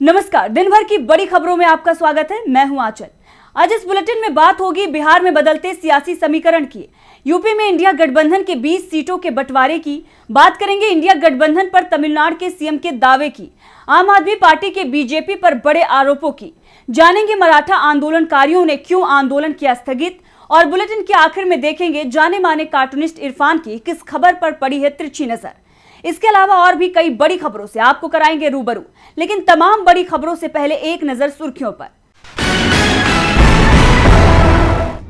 नमस्कार, दिन भर की बड़ी खबरों में आपका स्वागत है। मैं हूं आंचल। आज इस बुलेटिन में बात होगी बिहार में बदलते सियासी समीकरण की, यूपी में इंडिया गठबंधन के 20 सीटों के बंटवारे की, बात करेंगे इंडिया गठबंधन पर तमिलनाडु के सीएम के दावे की, आम आदमी पार्टी के बीजेपी पर बड़े आरोपों की, जानेंगे मराठा आंदोलनकारियों ने क्यों आंदोलन किया स्थगित, और बुलेटिन के आखिर में देखेंगे जाने माने कार्टूनिस्ट इरफान की किस खबर पर पड़ी है तिरछी नजर। इसके अलावा और भी कई बड़ी खबरों से आपको कराएंगे रूबरू, लेकिन तमाम बड़ी खबरों से पहले एक नजर सुर्खियों पर।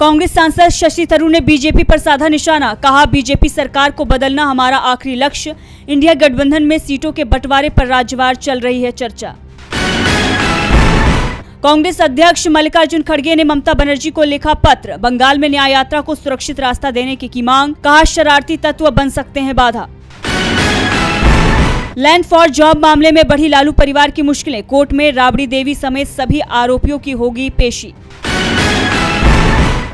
कांग्रेस सांसद शशि थरूर ने बीजेपी पर साधा निशाना, कहा बीजेपी सरकार को बदलना हमारा आखिरी लक्ष्य। इंडिया गठबंधन में सीटों के बंटवारे पर राज्यवार चल रही है चर्चा। कांग्रेस अध्यक्ष मल्लिकार्जुन खड़गे ने ममता बनर्जी को लिखा पत्र, बंगाल में न्याय यात्रा को सुरक्षित रास्ता देने की मांग, कहा शरारती तत्व बन सकते हैं बाधा। लैंड फॉर जॉब मामले में बढ़ी लालू परिवार की मुश्किलें, कोर्ट में राबड़ी देवी समेत सभी आरोपियों की होगी पेशी।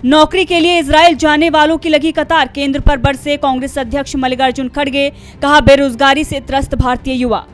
नौकरी के लिए इजराइल जाने वालों की लगी कतार, केंद्र पर बरसे कांग्रेस अध्यक्ष मल्लिकार्जुन खड़गे, कहा बेरोजगारी से त्रस्त भारतीय युवा।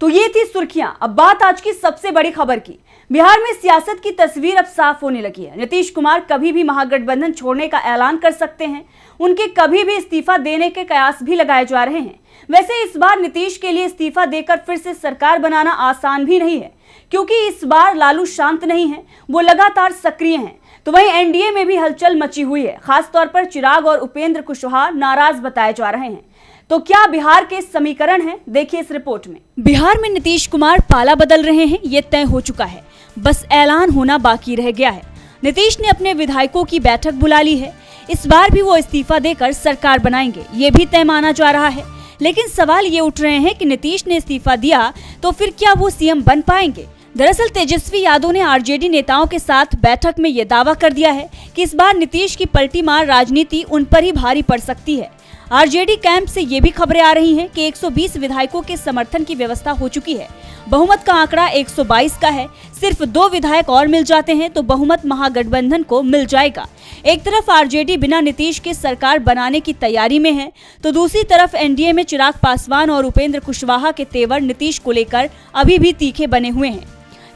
तो ये थी सुर्खियां। अब बात आज की सबसे बड़ी खबर की। बिहार में सियासत की तस्वीर अब साफ होने लगी है। नीतीश कुमार कभी भी महागठबंधन छोड़ने का ऐलान कर सकते हैं, उनके कभी भी इस्तीफा देने के कयास भी लगाए जा रहे हैं। वैसे इस बार नीतीश के लिए इस्तीफा देकर फिर से सरकार बनाना आसान भी नहीं है, क्योंकि इस बार लालू शांत नहीं है, वो लगातार सक्रिय हैं। तो वहीं एनडीए में भी हलचल मची हुई है, खासतौर पर चिराग और उपेंद्र कुशवाहा नाराज बताए जा रहे हैं। तो क्या बिहार के समीकरण हैं, देखिए इस रिपोर्ट में। बिहार में नीतीश कुमार पाला बदल रहे हैं, ये तय हो चुका है, बस ऐलान होना बाकी रह गया है। नीतीश ने अपने विधायकों की बैठक बुला ली है, इस बार भी वो इस्तीफा देकर सरकार बनाएंगे, ये भी तय माना जा रहा है। लेकिन सवाल ये उठ रहे हैं कि नीतीश ने इस्तीफा दिया तो फिर क्या वो सीएम बन पाएंगे। दरअसल तेजस्वी यादव ने आरजेडी नेताओं के साथ बैठक में ये दावा कर दिया है कि इस बार नीतीश की पलटी मार राजनीति उन पर ही भारी पड़ सकती है। आरजेडी कैंप से ये भी खबरें आ रही हैं कि 120 विधायकों के समर्थन की व्यवस्था हो चुकी है। बहुमत का आंकड़ा 122 का है, सिर्फ 2 विधायक और मिल जाते हैं तो बहुमत महागठबंधन को मिल जाएगा। एक तरफ आरजेडी बिना नीतीश के सरकार बनाने की तैयारी में है, तो दूसरी तरफ एनडीए में चिराग पासवान और उपेंद्र कुशवाहा के तेवर नीतीश को लेकर अभी भी तीखे बने हुए हैं।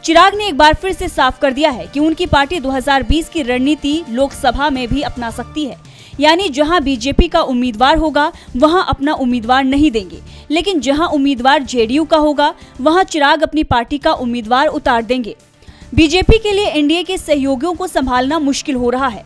चिराग ने एक बार फिर से साफ कर दिया है कि उनकी पार्टी 2020 की रणनीति लोकसभा में भी अपना सकती है, यानी जहां बीजेपी का उम्मीदवार होगा वहां अपना उम्मीदवार नहीं देंगे, लेकिन जहां उम्मीदवार जेडीयू का होगा वहां चिराग अपनी पार्टी का उम्मीदवार उतार देंगे। बीजेपी के लिए एनडीए के सहयोगियों को संभालना मुश्किल हो रहा है,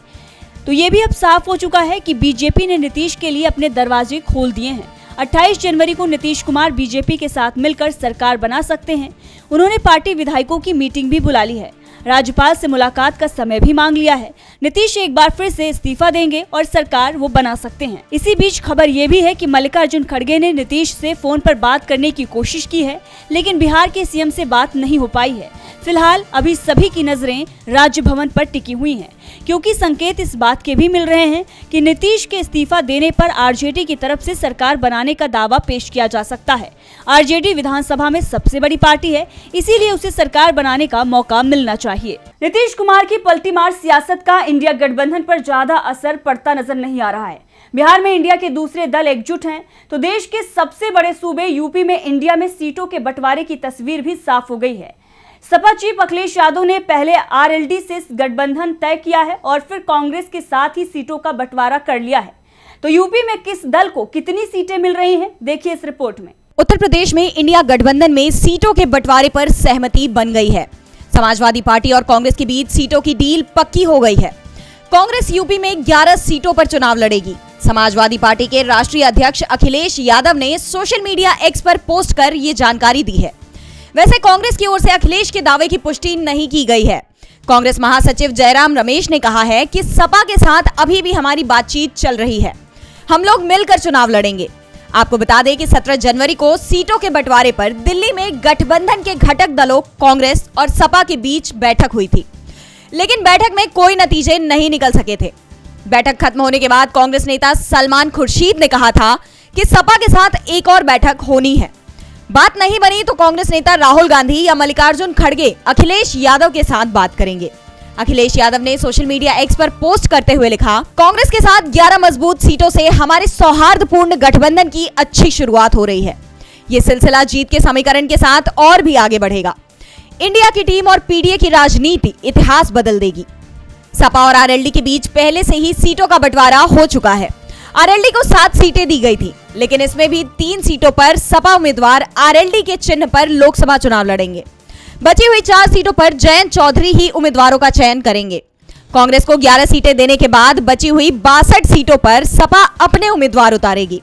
तो ये भी अब साफ हो चुका है कि बीजेपी ने नीतीश के लिए अपने दरवाजे खोल दिए हैं। 28 जनवरी को नीतीश कुमार बीजेपी के साथ मिलकर सरकार बना सकते हैं। उन्होंने पार्टी विधायकों की मीटिंग भी बुला ली है, राज्यपाल से मुलाकात का समय भी मांग लिया है। नीतीश एक बार फिर से इस्तीफा देंगे और सरकार वो बना सकते हैं। इसी बीच खबर ये भी है कि मल्लिकार्जुन खड़गे ने नीतीश से फोन पर बात करने की कोशिश की है, लेकिन बिहार के सीएम से बात नहीं हो पाई है। फिलहाल अभी सभी की नजरें राजभवन पर टिकी हुई हैं, क्योंकि संकेत इस बात के भी मिल रहे हैं कि नीतीश के इस्तीफा देने पर आरजेडी की तरफ से सरकार बनाने का दावा पेश किया जा सकता है। आरजेडी विधानसभा में सबसे बड़ी पार्टी है, इसीलिए उसे सरकार बनाने का मौका मिलना चाहिए। नीतीश कुमार की पलटीमार सियासत का इंडिया गठबंधन पर ज्यादा असर पड़ता नजर नहीं आ रहा है। बिहार में इंडिया के दूसरे दल एकजुट हैं, तो देश के सबसे बड़े सूबे यूपी में इंडिया में सीटों के बंटवारे की तस्वीर भी साफ हो गई है। सपा चीफ अखिलेश यादव ने पहले आरएलडी से गठबंधन तय किया है और फिर कांग्रेस के साथ ही सीटों का बंटवारा कर लिया है। तो यूपी में किस दल को कितनी सीटें मिल रही हैं, देखिए इस रिपोर्ट में। उत्तर प्रदेश में इंडिया गठबंधन में सीटों के बंटवारे पर सहमति बन गई है। समाजवादी पार्टी और कांग्रेस के बीच सीटों की डील पक्की हो गई है। कांग्रेस यूपी में 11 सीटों पर चुनाव लड़ेगी। समाजवादी पार्टी के राष्ट्रीय अध्यक्ष अखिलेश यादव ने सोशल मीडिया एक्स पर पोस्ट कर ये जानकारी दी है। वैसे कांग्रेस की ओर से अखिलेश के दावे की पुष्टि नहीं की गई है। कांग्रेस महासचिव जयराम रमेश ने कहा है कि सपा के साथ अभी भी हमारी बातचीत चल रही है, हम लोग मिलकर चुनाव लड़ेंगे। आपको बता दें कि 17 जनवरी को सीटों के बंटवारे पर दिल्ली में गठबंधन के घटक दलों कांग्रेस और सपा के बीच बैठक हुई थी, लेकिन बैठक में कोई नतीजे नहीं निकल सके थे। बैठक खत्म होने के बाद कांग्रेस नेता सलमान खुर्शीद ने कहा था कि सपा के साथ एक और बैठक होनी है। बात नहीं बनी तो कांग्रेस नेता राहुल गांधी या मल्लिकार्जुन खड़गे अखिलेश यादव के साथ बात करेंगे। अखिलेश यादव ने सोशल मीडिया एक्स पर पोस्ट करते हुए लिखा, कांग्रेस के साथ 11 मजबूत सीटों से हमारे सौहार्दपूर्ण गठबंधन की अच्छी शुरुआत हो रही है। ये सिलसिला जीत के समीकरण के साथ और भी आगे बढ़ेगा। इंडिया की टीम और पीडीए की राजनीति इतिहास बदल देगी। सपा और आरएलडी के बीच पहले से ही सीटों का बंटवारा हो चुका है। आरएलडी को 7 सीटें दी गई थी, लेकिन इसमें भी 3 सीटों पर सपा उम्मीदवार आरएलडी के चिन्ह पर लोकसभा चुनाव लड़ेंगे। बची हुई 4 सीटों पर जयंत चौधरी ही उम्मीदवारों का चयन करेंगे। कांग्रेस को 11 सीटें देने के बाद बची हुई 62 सीटों पर सपा अपने उम्मीदवार उतारेगी।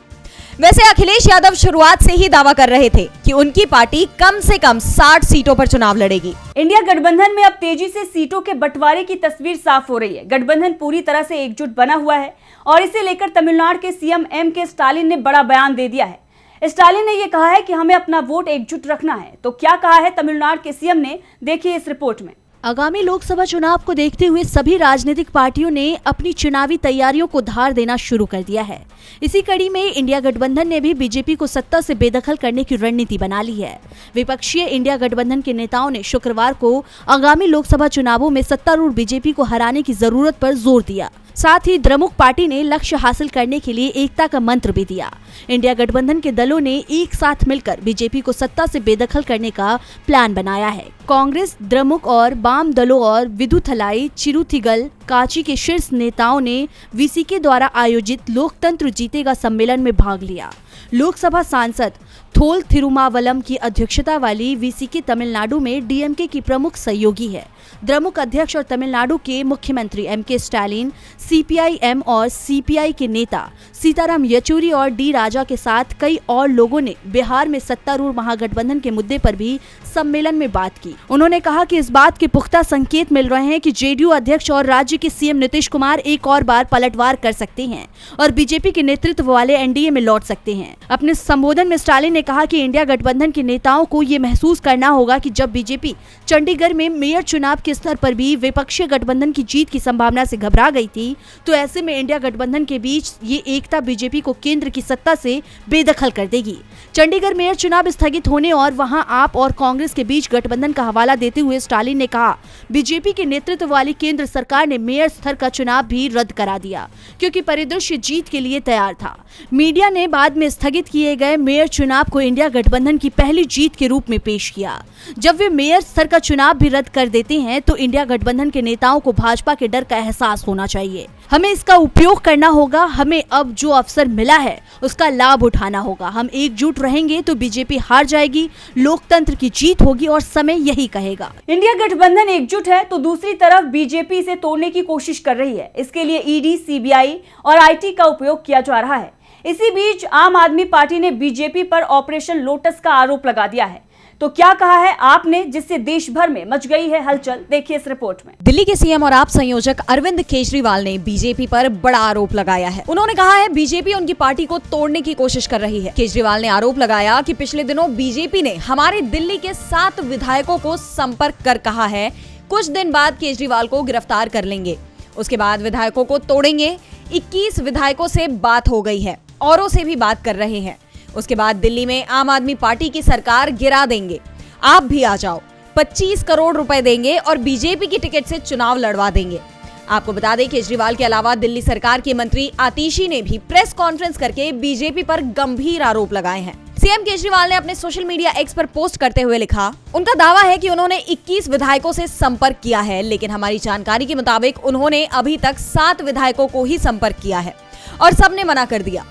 वैसे अखिलेश यादव शुरुआत से ही दावा कर रहे थे कि उनकी पार्टी कम से कम 60 सीटों पर चुनाव लड़ेगी। इंडिया गठबंधन में अब तेजी से सीटों के बंटवारे की तस्वीर साफ हो रही है। गठबंधन पूरी तरह से एकजुट बना हुआ है और इसे लेकर तमिलनाडु के सीएम एम.के. स्टालिन ने बड़ा बयान दे दिया है। स्टालिन ने यह कहा है कि हमें अपना वोट एकजुट रखना है। तो क्या कहा है तमिलनाडु के सीएम ने, देखिए इस रिपोर्ट में। आगामी लोकसभा चुनाव को देखते हुए सभी राजनीतिक पार्टियों ने अपनी चुनावी तैयारियों को धार देना शुरू कर दिया है। इसी कड़ी में इंडिया गठबंधन ने भी बीजेपी को सत्ता से बेदखल करने की रणनीति बना ली है। विपक्षीय इंडिया गठबंधन के नेताओं ने शुक्रवार को आगामी लोकसभा चुनावों में सत्तारूढ़ बीजेपी को हराने की जरूरत पर जोर दिया। साथ ही द्रमुक पार्टी ने लक्ष्य हासिल करने के लिए एकता का मंत्र भी दिया। इंडिया गठबंधन के दलों ने एक साथ मिलकर बीजेपी को सत्ता से बेदखल करने का प्लान बनाया है। कांग्रेस, द्रमुक और वाम दलों और विदुथलाई चिरुथिगल काची के शीर्ष नेताओं ने वीसीके द्वारा आयोजित लोकतंत्र जीतेगा सम्मेलन में भाग लिया। लोकसभा सांसद थोल थिरुमावलम की अध्यक्षता वाली वीसीके तमिलनाडु में डीएमके की प्रमुख सहयोगी है। द्रमुक अध्यक्ष और तमिलनाडु के मुख्यमंत्री एम.के. स्टालिन, सीपीआई-एम और सीपीआई के नेता सीताराम येचूरी और डी राजा के साथ कई और लोगों ने बिहार में सत्तारूढ़ महागठबंधन के मुद्दे पर भी सम्मेलन में बात की। उन्होंने कहा कि इस बात के पुख्ता संकेत मिल रहे हैं कि जेडीयू अध्यक्ष और राज्य के सीएम नीतीश कुमार एक और बार पलटवार कर सकते हैं और बीजेपी के नेतृत्व वाले एनडीए में लौट सकते हैं। अपने संबोधन में स्टालिन ने कहा कि इंडिया गठबंधन के नेताओं को ये महसूस करना होगा कि जब बीजेपी चंडीगढ़ में मेयर चुनाव के स्तर पर भी विपक्षी गठबंधन की जीत की संभावना से घबरा गई थी, तो ऐसे में इंडिया गठबंधन के बीच ये एकता बीजेपी को केंद्र की सत्ता से बेदखल कर देगी। चंडीगढ़ मेयर चुनाव स्थगित होने और वहां आप और कांग्रेस के बीच गठबंधन का हवाला देते हुए स्टालिन ने कहा, बीजेपी के नेतृत्व वाली केंद्र सरकार ने मेयर स्तर का चुनाव भी रद्द करा दिया क्योंकि परिदृश्य जीत के लिए तैयार था। मीडिया ने बाद में स्थगित किए गए मेयर चुनाव को इंडिया गठबंधन की पहली जीत के रूप में पेश किया। जब वे मेयर स्तर का चुनाव भी रद्द कर देते हैं तो इंडिया गठबंधन के नेताओं को भाजपा के डर का एहसास होना चाहिए। हमें इसका उपयोग करना होगा। हमें अब जो अवसर मिला है उसका लाभ उठाना होगा। हम एकजुट रहेंगे तो बीजेपी हार जाएगी, लोकतंत्र की जीत होगी और समय यही कहेगा। इंडिया गठबंधन एकजुट है तो दूसरी तरफ बीजेपी इसे तोड़ने की कोशिश कर रही है। इसके लिए ईडी, सीबीआई और आईटी का उपयोग किया जा रहा है। इसी बीच आम आदमी पार्टी ने बीजेपी पर ऑपरेशन लोटस का आरोप लगा दिया है। तो क्या कहा है आपने, जिससे देश भर में मच गई है हलचल, देखिए इस रिपोर्ट में। दिल्ली के सीएम और आप संयोजक अरविंद केजरीवाल ने बीजेपी पर बड़ा आरोप लगाया है। उन्होंने कहा है बीजेपी उनकी पार्टी को तोड़ने की कोशिश कर रही है। केजरीवाल ने आरोप लगाया कि पिछले दिनों बीजेपी ने हमारे दिल्ली के 7 विधायकों को संपर्क कर कहा है कुछ दिन बाद केजरीवाल को गिरफ्तार कर लेंगे, उसके बाद विधायकों को तोड़ेंगे। 21 विधायकों से बात हो गई है, औरों से भी बात कर रहे हैं। उसके बाद दिल्ली में आम आदमी पार्टी की सरकार गिरा देंगे, आप भी आ जाओ, 25 करोड़ रुपए देंगे और बीजेपी की टिकट से चुनाव लड़वा देंगे। आपको बता दें केजरीवाल के अलावा दिल्ली सरकार के मंत्री आतिशी ने भी प्रेस कॉन्फ्रेंस करके बीजेपी पर गंभीर आरोप लगाए हैं। सीएम केजरीवाल ने अपने सोशल मीडिया एक्स पर पोस्ट करते हुए लिखा, उनका दावा है कि उन्होंने 21 विधायकों से संपर्क किया है, लेकिन हमारी जानकारी के मुताबिक उन्होंने अभी तक 7 विधायकों को ही संपर्क किया है और सबने मना कर दिया।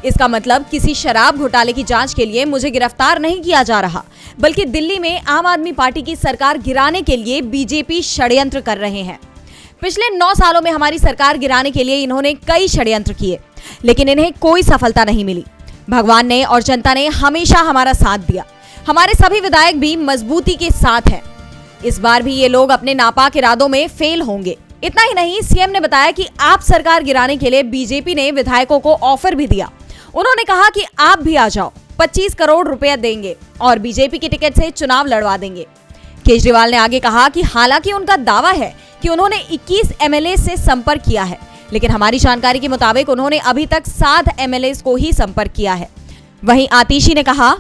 इसका मतलब किसी शराब घोटाले की जांच के लिए मुझे गिरफ्तार नहीं किया जा रहा, बल्कि दिल्ली में आम आदमी पार्टी की सरकार गिराने के लिए बीजेपी षड्यंत्र कर रहे हैं। पिछले 9 सालों में हमारी सरकार गिराने के लिए इन्होंने कई षड्यंत्र किए, लेकिन इन्हें कोई सफलता नहीं मिली। भगवान ने और जनता ने हमेशा हमारा साथ दिया। हमारे सभी विधायक भी मजबूती के साथ हैं। इस बार भी ये लोग अपने नापाक इरादों में फेल होंगे। इतना ही नहीं, सीएम ने बताया कि आप सरकार गिराने के लिए बीजेपी ने विधायकों को ऑफर भी दिया। उन्होंने कहा कि आप भी आ जाओ, 25 करोड़ रुपया देंगे और बीजेपी की टिकट से चुनाव लड़वा देंगे। केजरीवाल ने आगे कहा कि हालांकि उनका दावा है कि उन्होंने 21 एमएलए से संपर्क किया है, लेकिन हमारी जानकारी के मुताबिक उन्होंने अभी तक 7 एमएलए को ही संपर्क किया है। वहीं आतिशी ने कहा,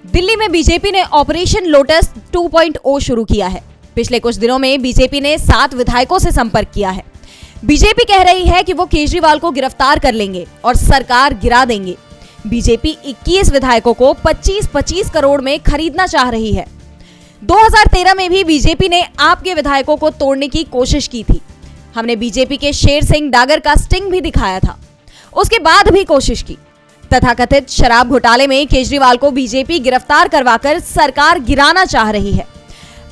दिल्ली में बीजेपी ने ऑपरेशन लोटस 2.0 शुरू किया है। पिछले कुछ दिनों में बीजेपी ने 7 विधायकों से संपर्क किया है। बीजेपी कह रही है कि वो केजरीवाल को गिरफ्तार कर लेंगे और सरकार गिरा देंगे। बीजेपी 21 विधायकों को 25-25 करोड़ में खरीदना चाह रही है। 2013 में भी बीजेपी ने आपके विधायकों को तोड़ने की कोशिश की थी। हमने बीजेपी के शेर सिंह डागर का स्टिंग भी दिखाया था। उसके बाद भी कोशिश की। तथाकथित शराब घोटाले में केजरीवाल को बीजेपी गिरफ्तार करवाकर सरकार गिराना चाह रही है।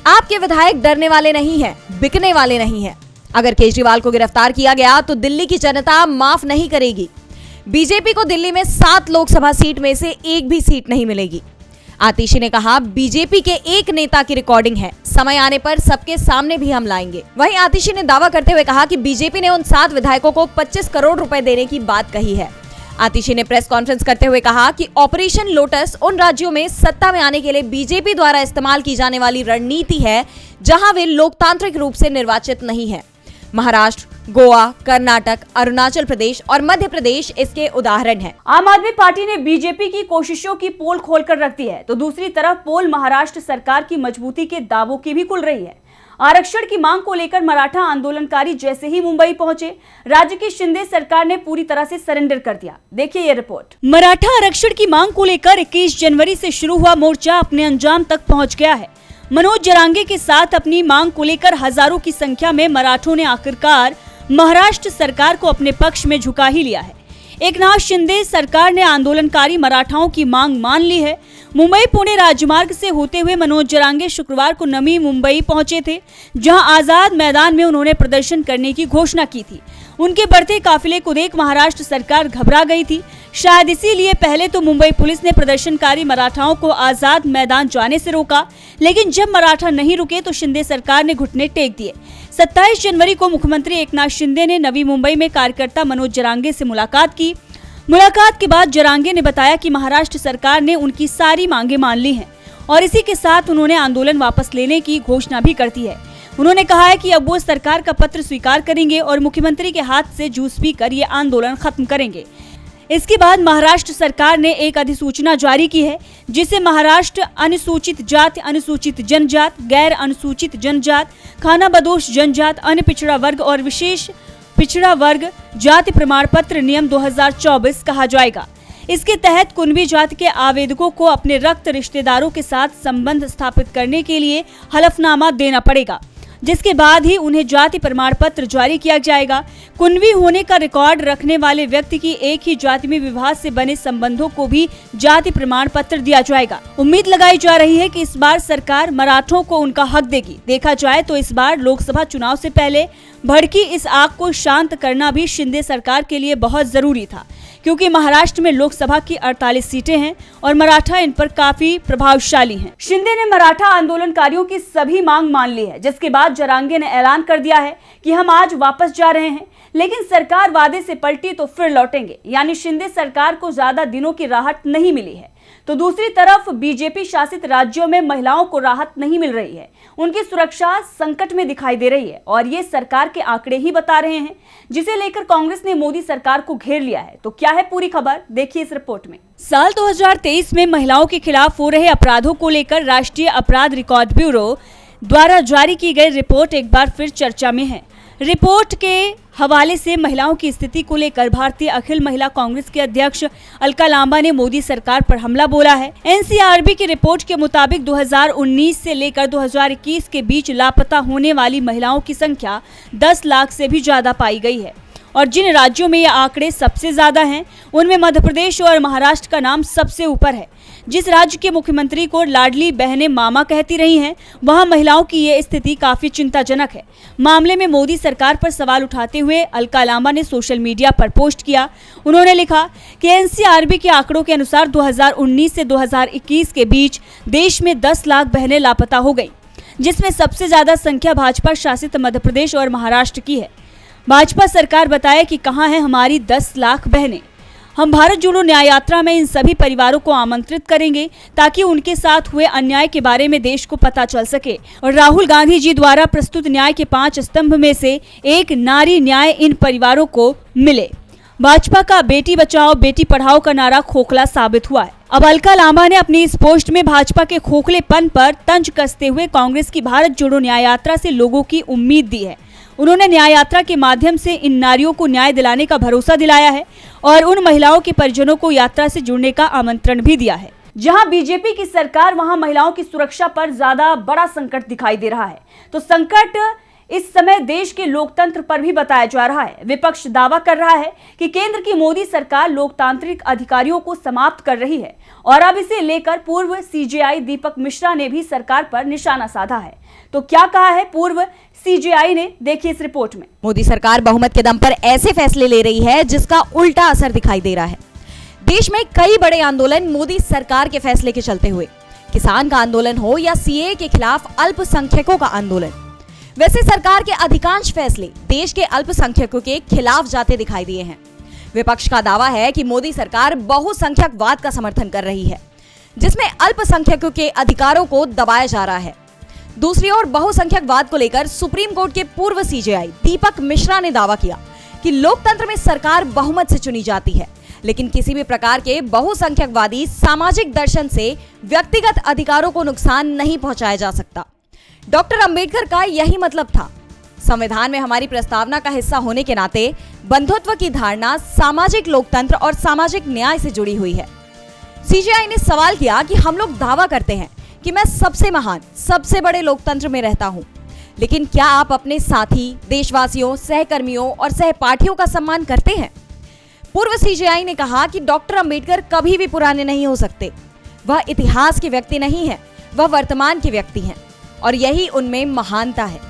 आपके विधायक डरने वाले नहीं हैं, बिकने वाले नहीं हैं। अगर केजरीवाल को गिरफ्तार किया गया तो दिल्ली की जनता माफ नहीं करेगी। बीजेपी को दिल्ली में 7 लोकसभा सीट में से एक भी सीट नहीं मिलेगी। आतिशी ने कहा, बीजेपी के एक नेता की रिकॉर्डिंग है, समय आने पर सबके सामने भी हम लाएंगे। वहीं आतिशी ने दावा करते हुए कहा कि बीजेपी ने उन 7 विधायकों को 25 करोड़ रुपए देने की बात कही है। आतिशी ने प्रेस कॉन्फ्रेंस करते हुए कहा कि ऑपरेशन लोटस उन राज्यों में सत्ता में आने के लिए बीजेपी द्वारा इस्तेमाल की जाने वाली रणनीति है जहां वे लोकतांत्रिक रूप से निर्वाचित नहीं है। महाराष्ट्र, गोवा, कर्नाटक, अरुणाचल प्रदेश और मध्य प्रदेश इसके उदाहरण हैं। आम आदमी पार्टी ने बीजेपी की कोशिशों की पोल खोलकर रख दी है, तो दूसरी तरफ पोल महाराष्ट्र सरकार की मजबूती के दावों की भी खुल रही है। आरक्षण की मांग को लेकर मराठा आंदोलनकारी जैसे ही मुंबई पहुंचे, राज्य की शिंदे सरकार ने पूरी तरह से सरेंडर कर दिया। देखिए ये रिपोर्ट। मराठा आरक्षण की मांग को लेकर 21 जनवरी से शुरू हुआ मोर्चा अपने अंजाम तक पहुंच गया है। मनोज जरांगे के साथ अपनी मांग को लेकर हजारों की संख्या में मराठों ने आखिरकार महाराष्ट्र सरकार को अपने पक्ष में झुका ही लिया है। एकनाथ शिंदे सरकार ने आंदोलनकारी मराठाओं की मांग मान ली है। मुंबई पुणे राजमार्ग से होते हुए मनोज जरांगे शुक्रवार को नवी मुंबई पहुंचे थे, जहां आजाद मैदान में उन्होंने प्रदर्शन करने की घोषणा की थी। उनके बढ़ते काफिले को देख महाराष्ट्र सरकार घबरा गई थी। शायद इसीलिए पहले तो मुंबई पुलिस ने प्रदर्शनकारी मराठाओं को आजाद मैदान जाने से रोका, लेकिन जब मराठा नहीं रुके तो शिंदे सरकार ने घुटने टेक दिए। 27 जनवरी को मुख्यमंत्री एकनाथ शिंदे ने नवी मुंबई में कार्यकर्ता मनोज जरांगे से मुलाकात की। मुलाकात के बाद जरांगे ने बताया कि महाराष्ट्र सरकार ने उनकी सारी मांगे मान ली हैं और इसी के साथ उन्होंने आंदोलन वापस लेने की घोषणा भी कर दी है। उन्होंने कहा है कि अब वो सरकार का पत्र स्वीकार करेंगे और मुख्यमंत्री के हाथ से जूस पीकर ये आंदोलन खत्म करेंगे। इसके बाद महाराष्ट्र सरकार ने एक अधिसूचना जारी की है, जिसे महाराष्ट्र अनुसूचित जाति, अनुसूचित जनजात, गैर अनुसूचित जनजात, खानाबदोश जनजात, अन्य पिछड़ा वर्ग और विशेष पिछड़ा वर्ग जाति प्रमाण पत्र नियम 2024 कहा जाएगा। इसके तहत कुनबी जाति के आवेदकों को अपने रक्त रिश्तेदारों के साथ संबंध स्थापित करने के लिए हलफनामा देना पड़ेगा, जिसके बाद ही उन्हें जाति प्रमाण पत्र जारी किया जाएगा। कुनबी होने का रिकॉर्ड रखने वाले व्यक्ति की एक ही जाति में विवाह से बने संबंधों को भी जाति प्रमाण पत्र दिया जाएगा। उम्मीद लगाई जा रही है कि इस बार सरकार मराठों को उनका हक देगी। देखा जाए तो इस बार लोकसभा चुनाव से पहले भड़की इस आग को शांत करना भी शिंदे सरकार के लिए बहुत जरूरी था, क्योंकि महाराष्ट्र में लोकसभा की 48 सीटें हैं और मराठा इन पर काफी प्रभावशाली हैं। शिंदे ने मराठा आंदोलनकारियों की सभी मांग मान ली है, जिसके बाद जरांगे ने ऐलान कर दिया है कि हम आज वापस जा रहे हैं, लेकिन सरकार वादे से पलटी तो फिर लौटेंगे। यानी शिंदे सरकार को ज्यादा दिनों की राहत नहीं मिली है। तो दूसरी तरफ बीजेपी शासित राज्यों में महिलाओं को राहत नहीं मिल रही है, उनकी सुरक्षा संकट में दिखाई दे रही है और ये सरकार के आंकड़े ही बता रहे हैं, जिसे लेकर कांग्रेस ने मोदी सरकार को घेर लिया है। तो क्या है पूरी खबर, देखिए इस रिपोर्ट में। साल 2023 में महिलाओं के खिलाफ हो रहे अपराधों को लेकर राष्ट्रीय अपराध रिकॉर्ड ब्यूरो द्वारा जारी की गई रिपोर्ट एक बार फिर चर्चा में है। रिपोर्ट के हवाले से महिलाओं की स्थिति को लेकर भारतीय अखिल महिला कांग्रेस के अध्यक्ष अलका लांबा ने मोदी सरकार पर हमला बोला है। एनसीआरबी की रिपोर्ट के मुताबिक 2019 से लेकर 2021 के बीच लापता होने वाली महिलाओं की संख्या 10 लाख से भी ज्यादा पाई गई है और जिन राज्यों में ये आंकड़े सबसे ज्यादा हैं, उनमें मध्य प्रदेश और महाराष्ट्र का नाम सबसे ऊपर है। जिस राज्य के मुख्यमंत्री को लाडली बहनें मामा कहती रही हैं, वहां महिलाओं की ये स्थिति काफी चिंताजनक है। मामले में मोदी सरकार पर सवाल उठाते हुए अलका लांबा ने सोशल मीडिया पर पोस्ट किया। उन्होंने लिखा कि एनसीआरबी के आंकड़ों के अनुसार 2019 से 2021 के बीच देश में 10 लाख बहनें लापता हो गई, जिसमें सबसे ज्यादा संख्या भाजपा शासित मध्य प्रदेश और महाराष्ट्र की है। भाजपा सरकार बताए कि कहां है हमारी 10 लाख बहनें। हम भारत जोड़ो न्याय यात्रा में इन सभी परिवारों को आमंत्रित करेंगे ताकि उनके साथ हुए अन्याय के बारे में देश को पता चल सके और राहुल गांधी जी द्वारा प्रस्तुत न्याय के 5 स्तंभ में से एक नारी न्याय इन परिवारों को मिले। भाजपा का बेटी बचाओ बेटी पढ़ाओ का नारा खोखला साबित हुआ है। अब अलका लांबा ने अपनी इस पोस्ट में भाजपा के खोखलेपन पर तंज कसते हुए कांग्रेस की भारत जोड़ो न्याय यात्रा से लोगों की उम्मीद दी है। उन्होंने न्याय यात्रा के माध्यम से इन नारियों को न्याय दिलाने का भरोसा दिलाया है और उन महिलाओं के परिजनों को यात्रा से जुड़ने का आमंत्रण भी दिया है। जहां बीजेपी की सरकार, वहां महिलाओं की सुरक्षा पर ज्यादा बड़ा संकट दिखाई दे रहा है। तो संकट इस समय देश के लोकतंत्र पर भी बताया जा रहा है। विपक्ष दावा कर रहा है कि केंद्र की मोदी सरकार लोकतांत्रिक अधिकारियों को समाप्त कर रही है और अब इसे लेकर पूर्व सीजेआई दीपक मिश्रा ने भी सरकार पर निशाना साधा है। तो क्या कहा है पूर्व सीजेआई ने, देखिए इस रिपोर्ट में। मोदी सरकार बहुमत के दम पर ऐसे फैसले ले रही है जिसका उल्टा असर दिखाई दे रहा है। देश में कई बड़े आंदोलन मोदी सरकार के फैसले के चलते हुए, किसान का आंदोलन हो या सीए के खिलाफ अल्पसंख्यकों का आंदोलन। वैसे सरकार के अधिकांश फैसले देश के अल्पसंख्यकों के खिलाफ जाते दिखाई दिए हैं। विपक्ष का दावा है कि मोदी सरकार बहुसंख्यकवाद का समर्थन कर रही है, जिसमें अल्पसंख्यकों के अधिकारों को दबाया जा रहा है। दूसरी ओर बहुसंख्यकवाद को लेकर सुप्रीम कोर्ट के पूर्व सीजेआई दीपक मिश्रा ने दावा किया कि लोकतंत्र में सरकार बहुमत से चुनी जाती है, लेकिन किसी भी प्रकार के बहुसंख्यकवादी सामाजिक दर्शन से व्यक्तिगत अधिकारों को नुकसान नहीं पहुंचाया जा सकता। डॉक्टर अंबेडकर का यही मतलब था। संविधान में हमारी प्रस्तावना का हिस्सा होने के नाते बंधुत्व की धारणा सामाजिक लोकतंत्र और सामाजिक न्याय से जुड़ी हुई है। सीजेआई ने सवाल किया कि हम लोग दावा करते हैं कि मैं सबसे महान, सबसे बड़े लोकतंत्र में रहता हूं, लेकिन क्या आप अपने साथी, देशवासियों, सहकर्मियों और सहपाठियों का सम्मान करते हैं? पूर्व सीजेआई ने कहा कि डॉक्टर अंबेडकर कभी भी पुराने नहीं हो सकते। वह इतिहास के व्यक्ति नहीं है, वह वर्तमान के व्यक्ति हैं और यही उनमें महानता है।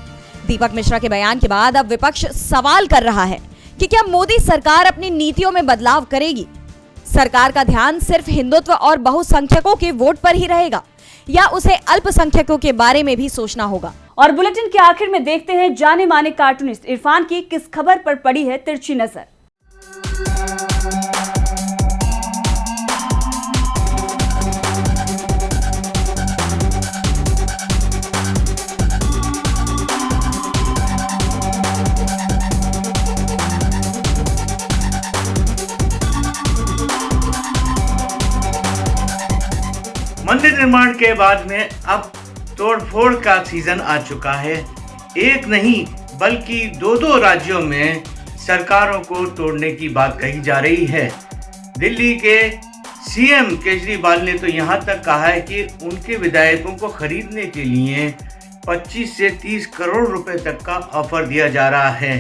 दीपक मिश्रा के बयान के बाद अब विपक्ष सवाल कर रहा है कि क्या मोदी सरकार अपनी नीतियों में बदलाव करेगी? सरकार का ध्यान सिर्फ हिंदुत्व और बहुसंख्यकों के वोट पर ही रहेगा या उसे अल्पसंख्यकों के बारे में भी सोचना होगा? और बुलेटिन के आखिर में देखते हैं जाने माने कार्टूनिस्ट इरफान की किस खबर पर पड़ी है तिरछी नजर। मंदिर निर्माण के बाद में अब तोड़फोड़ का सीजन आ चुका है। एक नहीं बल्कि दो राज्यों में सरकारों को तोड़ने की बात कही जा रही है। दिल्ली के सीएम केजरीवाल ने तो यहाँ तक कहा है कि उनके विधायकों को खरीदने के लिए 25 से 30 करोड़ रुपए तक का ऑफर दिया जा रहा है।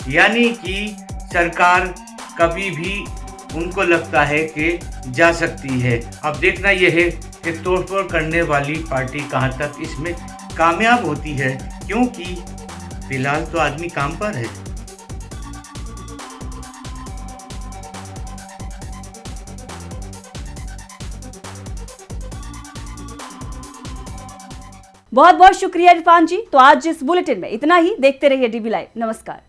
यानी कि सरकार कभी भी उनको लगता है कि जा सकती है। अब देखना यह है कि तोड़फोड़ करने वाली पार्टी कहां तक इसमें कामयाब होती है, क्योंकि फिलहाल तो आदमी काम पर है। बहुत बहुत शुक्रिया इरफान जी। तो आज इस बुलेटिन में इतना ही। देखते रहिए डीबी लाइव। नमस्कार।